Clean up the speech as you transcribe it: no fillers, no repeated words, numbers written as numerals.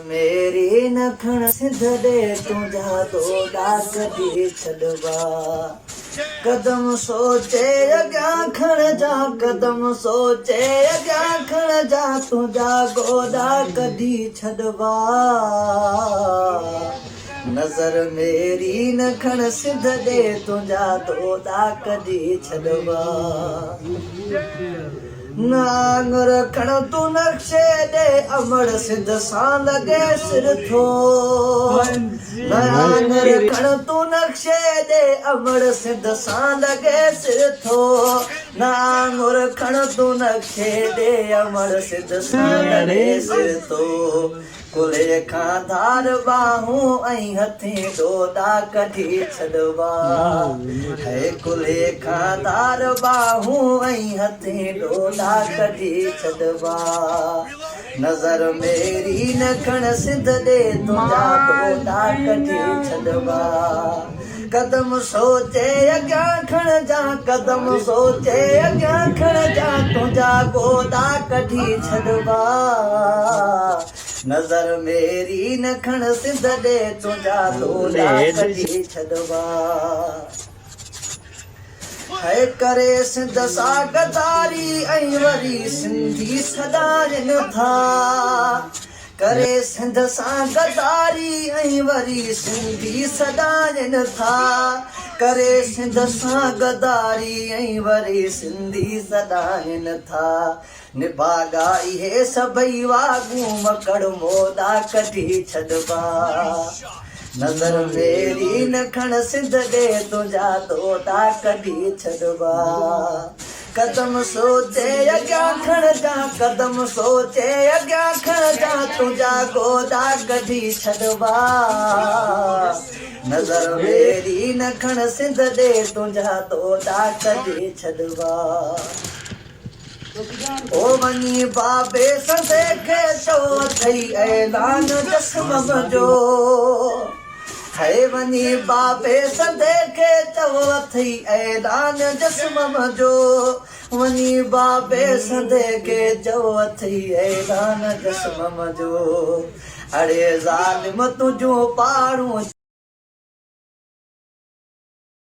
मेरी नखण सिंध दे तुझा दोड़ा कदी छड़वा कदम सोचे अग्या खण जा कदम सोचे अग्या खण जा तुझा गोदा कदी छड़वा नजर मेरी नखण सिंध दे तुझा दोड़ा कदी छड़वा नांग रखण तू नक्शे दे अमर सिंध सां लगे सिर थो नांग रखण तू नक्शे दे अमर सिंध सां लगे सिर थो नांग रखण तू नक्शे दे अमर सिंध सां लगे सिर थो कुले खां धार बाहूं ऐं हथें डोडा कढी छॾवा है कुले खां धार बाहूं ऐं हथें डोडा कढी छॾवा नज़र मेरी नखण सिंध दे तुंहिंजा डोडा कढी छॾवा कदम सोचे अॻियां खण जा कदम सोचे अॻियां खण जा तुंहिंजा गोदा कढी छॾवा नजर मेरी नखण सिंध दे तुझा दोड़ा कढी छॾवा है करे सिंध सां गदारी ऐं वरी सिंधी सदारनि था करे सिंध सां गदारी ऐं वरी सिंधी सदारनि था करे सिंध सां गदारी ऐं वरी सिंधी सदारनि था निभागा इहे सभई वागूं मकड़ मोदा कढी छॾवा नज़र मेरी नखण सिंध दे तुंहिंजा दोड़ा कढी छॾवा कदम सोचे अॻियां खण जा कदम सोचे अॻियां खण जा तुंहिंजा गोदा कढी छॾवा नज़र मेरी नखण सिंध दे तुंहिंजा दोड़ा कढी छॾवा ओ वञी बाबे संदे खे चओ अथई ऐलान जस्मम जो है वञी बाबे संदे खे चओ अथई ऐलान जस्मम जो वञी बाबे संदे खे चओ अथई ऐलान जस्मम जो अड़े ज़ालिम तुंहिंजूं पारूं